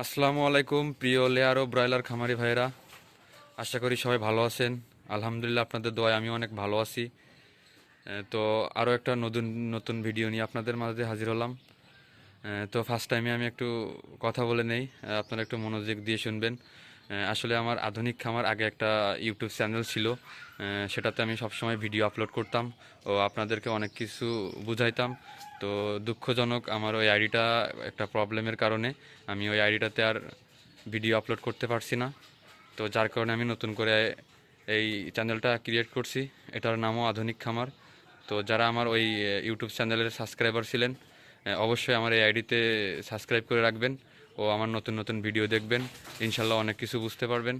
আসসালামু আলাইকুম প্রিয় লেয়ার ও ব্রয়লার খামারি ভাইরা, আশা করি সবাই ভালো আছেন। আলহামদুলিল্লাহ, আপনাদের দোয়ায় আমি অনেক ভালো আছি। তো আরও একটা নতুন নতুন ভিডিও নিয়ে আপনাদের মাঝে হাজির হলাম। তো ফার্স্ট টাইমে আমি একটু কথা বলে নেই, আপনারা একটু মনোযোগ দিয়ে শুনবেন। আসলে আমার আধুনিক খামার আগে একটা ইউটিউব চ্যানেল ছিল, সেটাতে আমি সবসময় ভিডিও আপলোড করতাম ও আপনাদেরকে অনেক কিছু বুঝাইতাম। তো দুঃখজনক, আমার ওই আইডিটা একটা প্রবলেমের কারণে আমি ওই আইডিটাতে আর ভিডিও আপলোড করতে পারছি না। তো যার কারণে আমি নতুন করে এই চ্যানেলটা ক্রিয়েট করছি, এটার নামও আধুনিক খামার। তো যারা আমার ওই ইউটিউব চ্যানেলের সাবস্ক্রাইবার ছিলেন, অবশ্যই আমার এই আইডিতে সাবস্ক্রাইব করে রাখবেন ও আমার নতুন নতুন ভিডিও দেখবেন। ইনশাল্লাহ অনেক কিছু বুঝতে পারবেন।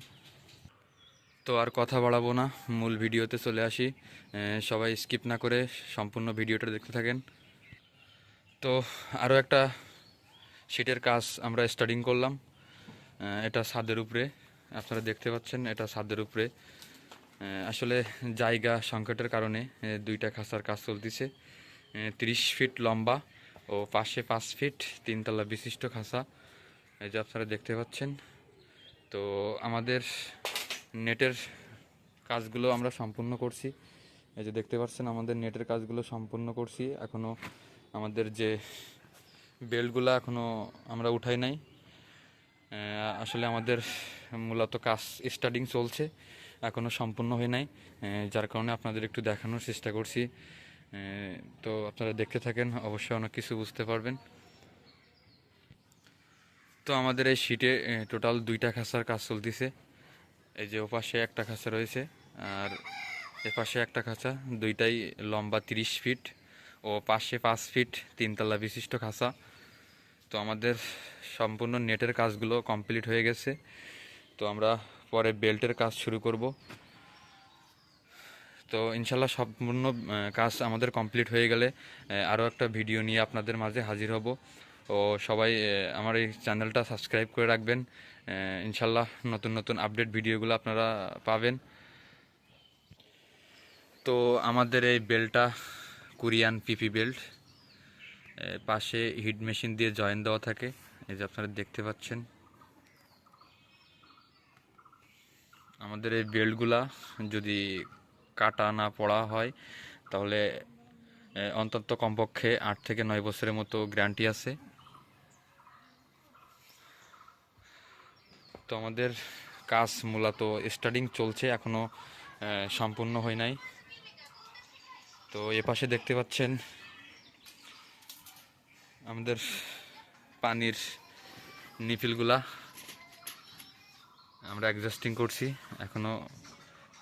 তো আর কথা বাড়াবো না, মূল ভিডিওতে চলে আসি। সবাই স্কিপ না করে সম্পূর্ণ ভিডিওটা দেখতে থাকেন। তো আরও একটা শীটের কাজ আমরা স্টার্টিং করলাম। এটা ছাদের উপরে, আপনারা দেখতে পাচ্ছেন এটা ছাদের উপরে। আসলে জায়গা সংকটের কারণে দুইটা খাঁচার কাজ চলতেছে। 30 ফিট লম্বা ও পাশে 5 ফিট তিনতলা বিশিষ্ট খাঁচা, এই যে আপনারা দেখতে পাচ্ছেন। তো আমাদের নেটের কাজগুলো আমরা সম্পূর্ণ করছি, এই যে দেখতে পাচ্ছেন আমাদের নেটের কাজগুলো সম্পূর্ণ করছি। এখনও আমাদের যে বেল্টগুলো এখনও আমরা উঠাই নাই। আসলে আমাদের মূলত কাজ স্টার্টিং চলছে, এখনও সম্পূর্ণ হয় নাই, যার কারণে আপনাদের একটু দেখানোর চেষ্টা করছি। তো আপনারা দেখতে থাকেন, অবশ্যই অনেক কিছু বুঝতে পারবেন। তো আমাদের এই শীটে টোটাল দুইটা খাঁচার কাজ চলতেছে। এই যে ওপাশে একটা খাঁচা রয়েছে আর এপাশে একটা খাঁচা, দুইটাই লম্বা 30 ফিট ও পাশে 5 ফিট তিনতলা বিশিষ্ট খাঁচা। তো আমাদের সম্পূর্ণ নেটের কাজগুলো কমপ্লিট হয়ে গেছে। তো আমরা পরে বেল্টের কাজ শুরু করব। তো ইনশাল্লাহ সম্পূর্ণ কাজ আমাদের কমপ্লিট হয়ে গেলে আরও একটা ভিডিও নিয়ে আপনাদের মাঝে হাজির হব। ও সবাই আমার এই চ্যানেলটা সাবস্ক্রাইব করে রাখবেন। ইনশাল্লাহ নতুন নতুন আপডেট ভিডিওগুলো আপনারা পাবেন। তো আমাদের এই বেল্টটা কোরিয়ান পিপি বেল্ট, পাশে হিট মেশিন দিয়ে জয়েন দেওয়া থাকে, এই যে আপনারা দেখতে পাচ্ছেন। আমাদের এই বেল্টগুলা যদি কাটা না পড়া হয় তাহলে অন্তত কমপক্ষে 8 থেকে 9 বছরের মতো গ্যারান্টি আছে। তো আমাদের কাজ মূলত স্টার্টিং চলছে, এখনও সম্পূর্ণ হয় নাই। তো এ পাশে দেখতে পাচ্ছেন আমাদের পানির নিফিলগুলা আমরা অ্যাডজাস্টিং করছি, এখনও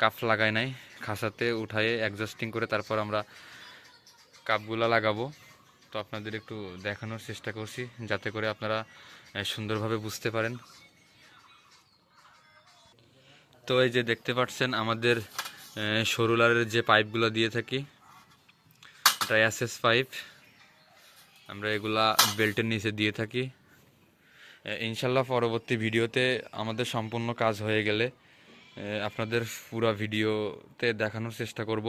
কাপ লাগাই নাই। খাঁচাতে উঠায়ে অ্যাডজাস্টিং করে তারপর আমরা কাপগুলা লাগাবো। তো আপনাদের একটু দেখানোর চেষ্টা করছি যাতে করে আপনারা সুন্দরভাবে বুঝতে পারেন। তো এই যে দেখতে পাচ্ছেন আমাদের সরুলারের যে পাইপগুলো দিয়ে থাকি, এটা এসএস পাইপ, আমরা এগুলা বেল্টের নিচে দিয়ে থাকি। ইনশাল্লাহ পরবর্তী ভিডিওতে আমাদের সম্পূর্ণ কাজ হয়ে গেলে আপনাদের পুরো ভিডিওতে দেখানোর চেষ্টা করব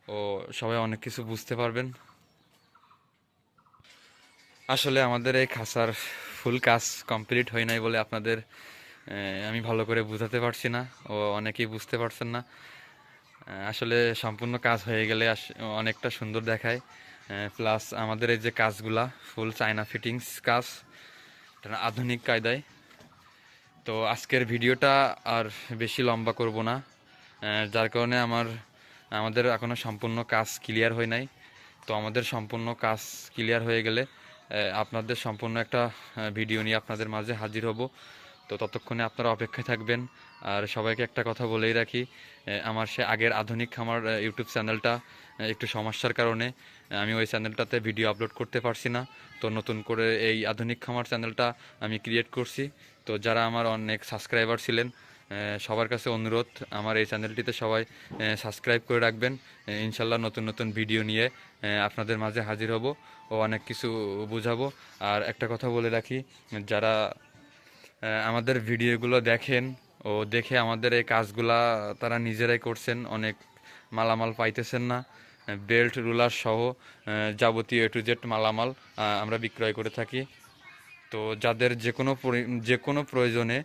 ও সবাই অনেক কিছু বুঝতে পারবেন। আসলে আমাদের এই খাঁচার ফুল কাজ কমপ্লিট হয় নাই বলে আপনাদের আমি ভালো করে বুঝাতে পারছি না ও অনেকেই বুঝতে পারছেন না। আসলে সম্পূর্ণ কাজ হয়ে গেলে অনেকটা সুন্দর দেখায়। প্লাস আমাদের এই যে কাজগুলা ফুল চায়না ফিটিংস কাজ, এটা আধুনিক কায়দায়। তো আজকের ভিডিওটা আর বেশি লম্বা করব না, যার কারণে আমাদের এখনও সম্পূর্ণ কাজ ক্লিয়ার হয় নাই। তো আমাদের সম্পূর্ণ কাজ ক্লিয়ার হয়ে গেলে আপনাদের সম্পূর্ণ একটা ভিডিও নিয়ে আপনাদের মাঝে হাজির হব। তো ততক্ষণে আপনারা অপেক্ষায় থাকবেন। আর সবাইকে একটা কথা বলেই রাখি, আমার সে আগের আধুনিক খামার ইউটিউব চ্যানেলটা একটু সমস্যার কারণে আমি ওই চ্যানেলটাতে ভিডিও আপলোড করতে পারছি না। তো নতুন করে এই আধুনিক খামার চ্যানেলটা আমি ক্রিয়েট করছি। তো যারা আমার অনেক সাবস্ক্রাইবার ছিলেন, সবার কাছে অনুরোধ আমার এই চ্যানেলটিতে সবাই সাবস্ক্রাইব করে রাখবেন। ইনশাল্লাহ নতুন নতুন ভিডিও নিয়ে আপনাদের মাঝে হাজির হব ও অনেক কিছু বুঝাবো। আর একটা কথা বলে রাখি, যারা আমাদের ভিডিওগুলো দেখেন ও দেখে আমাদের এই কাজগুলা তারা নিজেরাই করছেন, অনেক মালামাল পাইতেছেন না, বেল্ট রুলার সহ যাবতীয় A to Z মালামাল আমরা বিক্রয় করে থাকি। তো যাদের যে কোনো প্রয়োজনে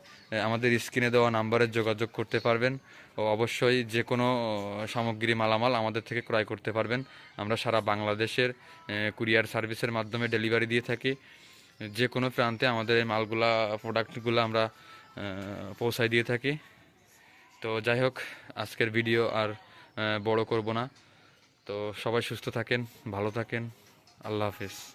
আমাদের স্ক্রিনে দেওয়া নাম্বারে যোগাযোগ করতে পারবেন ও অবশ্যই যে কোনো সামগ্রী মালামাল আমাদের থেকে ক্রয় করতে পারবেন। আমরা সারা বাংলাদেশের কুরিয়ার সার্ভিসের মাধ্যমে ডেলিভারি দিয়ে থাকি। যে কোনো প্রান্তে আমাদের এই মালগুলা প্রোডাক্টগুলো আমরা পৌঁছায় দিয়ে থাকি। তো যাই হোক, আজকের ভিডিও আর বড় করব না। তো সবাই সুস্থ থাকেন, ভালো থাকেন, আল্লাহ হাফিজ।